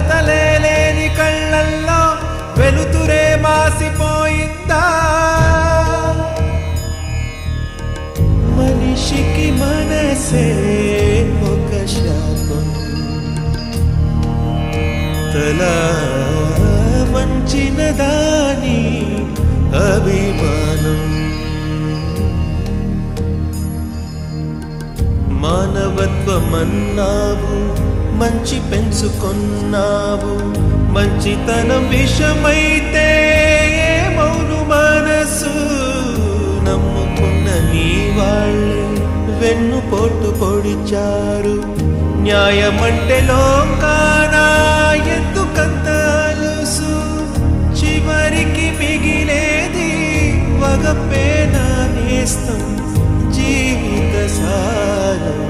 కలతలే లేని కళ్ళల్లో వెలుతురే మాసిపోయిందా? మనిషికి మనసే ఒక శాపం, తల వంచిన దాని అభిమానం. మానవత్వమన్నావు, మంచి పెంచుకున్నావు, మంచితనం విషమైతే మౌను మనసు. నమ్ముకున్న నీ వాళ్ళే వెన్నుపోటు పొడిచారు. న్యాయమంటే లోకానా ఎందుకంత అలుసు? చివరికి మిగిలేది వగపేనా నేస్తం, జీవిత సారం.